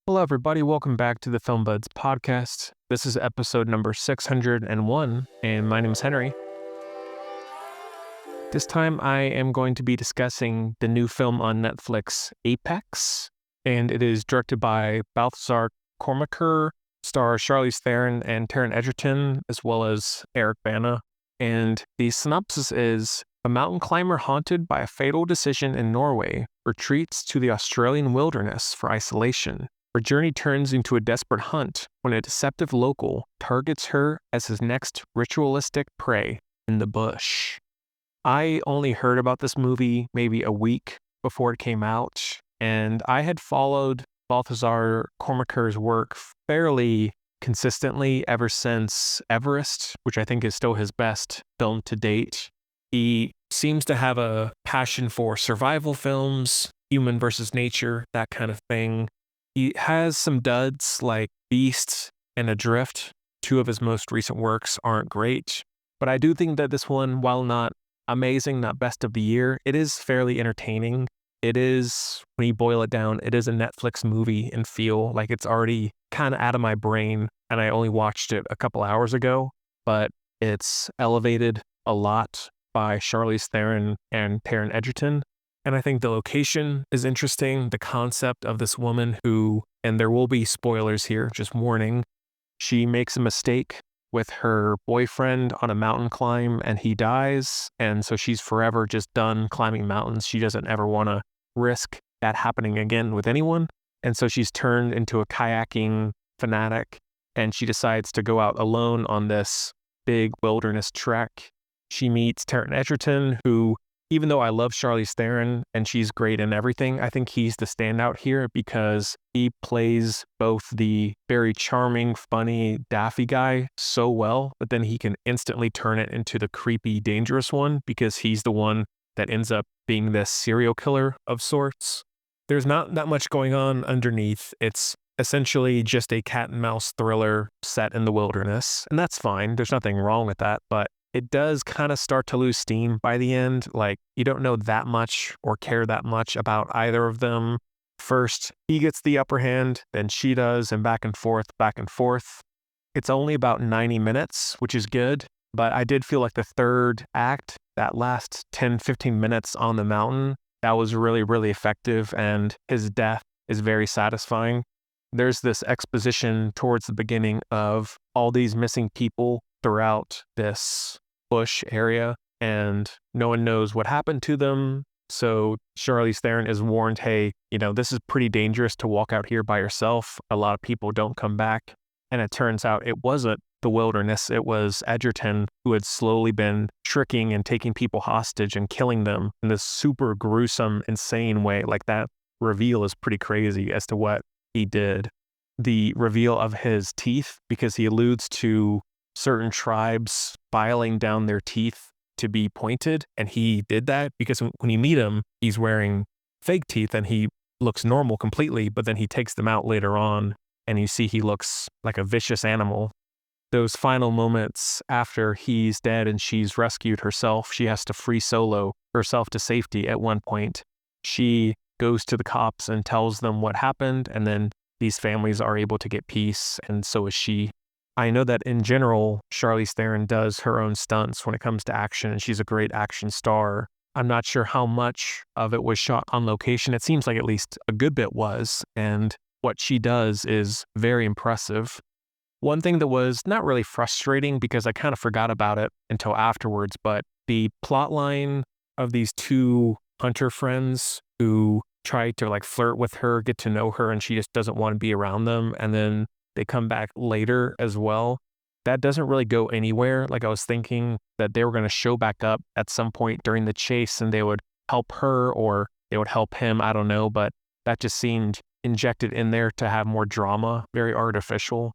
Hello, everybody. Welcome back to the Film Buds podcast. This is episode number 601, and my name is Henry. This time, I am going to be discussing the new film on Netflix, Apex, and it is directed by Balthazar Kormaker, stars Charlize Theron and Taron Egerton, as well as Eric Bana. And the synopsis is: a mountain climber haunted by a fatal decision in Norway retreats to the Australian wilderness for isolation. Her journey turns into a desperate hunt when a deceptive local targets her as his next ritualistic prey in the bush. I only heard about this movie maybe a week before it came out, and I had followed Balthazar Kormaker's work fairly consistently ever since Everest, which I think is still his best film to date. He seems to have a passion for survival films, human versus nature, that kind of thing. He has some duds like Beast and Adrift. Two of his most recent works aren't great, but I do think that this one, while not amazing, not best of the year, it is fairly entertaining. It is, when you boil it down, it is a Netflix movie and feel like it's already kind of out of my brain, and I only watched it a couple hours ago, but it's elevated a lot by Charlize Theron and Taron Egerton. And I think the location is interesting. The concept of this woman who, and there will be spoilers here, just warning, she makes a mistake with her boyfriend on a mountain climb and he dies. And so she's forever just done climbing mountains. She doesn't ever want to risk that happening again with anyone. And so she's turned into a kayaking fanatic and she decides to go out alone on this big wilderness trek. She meets Taron Egerton, who, even though I love Charlize Theron and she's great in everything, I think he's the standout here because he plays both the very charming, funny, daffy guy so well, but then he can instantly turn it into the creepy, dangerous one because he's the one that ends up being this serial killer of sorts. There's not that much going on underneath. It's essentially just a cat and mouse thriller set in the wilderness, and that's fine. There's nothing wrong with that, but it does kind of start to lose steam by the end. Like, you don't know that much or care that much about either of them. First, he gets the upper hand, then she does, and back and forth, back and forth. It's only about 90 minutes, which is good, but I did feel like the third act, that last 10-15 minutes on the mountain, that was really, really effective, and his death is very satisfying. There's this exposition towards the beginning of all these missing people throughout this bush area, and no one knows what happened to them. So Charlize Theron is warned, hey, this is pretty dangerous to walk out here by yourself. A lot of people don't come back. And it turns out it wasn't the wilderness. It was Egerton who had slowly been tricking and taking people hostage and killing them in this super gruesome, insane way. Like, that reveal is pretty crazy as to what he did. The reveal of his teeth, because he alludes to certain tribes filing down their teeth to be pointed, and he did that because when you meet him, he's wearing fake teeth and he looks normal completely, but then he takes them out later on and you see he looks like a vicious animal. Those final moments after he's dead and she's rescued herself, she has to free solo herself to safety at one point. She goes to the cops and tells them what happened, and then these families are able to get peace, and so is she. I know that in general, Charlize Theron does her own stunts when it comes to action, and she's a great action star. I'm not sure how much of it was shot on location. It seems like at least a good bit was, and what she does is very impressive. One thing that was not really frustrating, because I kind of forgot about it until afterwards, but the plot line of these two hunter friends who try to flirt with her, get to know her, and she just doesn't want to be around them, and then they come back later as well. That doesn't really go anywhere. Like, I was thinking that they were going to show back up at some point during the chase and they would help her or they would help him. I don't know, but that just seemed injected in there to have more drama, very artificial.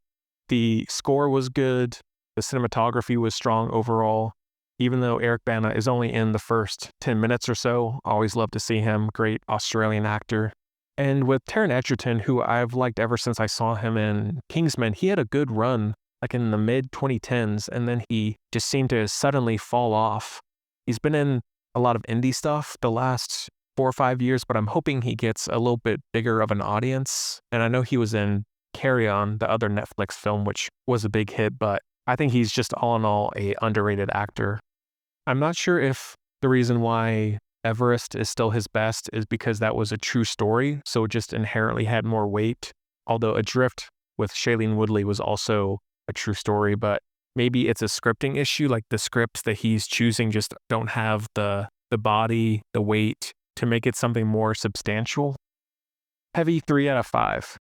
The score was good. The cinematography was strong overall. Even though Eric Bana is only in the first 10 minutes or so, I always love to see him. Great Australian actor. And with Taron Egerton, who I've liked ever since I saw him in Kingsman, he had a good run, like in the mid-2010s, and then he just seemed to suddenly fall off. He's been in a lot of indie stuff the last 4 or 5 years, but I'm hoping he gets a little bit bigger of an audience. And I know he was in Carry On, the other Netflix film, which was a big hit, but I think he's just all in all a underrated actor. I'm not sure if the reason why Everest is still his best is because that was a true story, so it just inherently had more weight. Although Adrift with Shailene Woodley was also a true story, but maybe it's a scripting issue, like the scripts that he's choosing just don't have the body, the weight to make it something more substantial. Heavy 3 out of 5.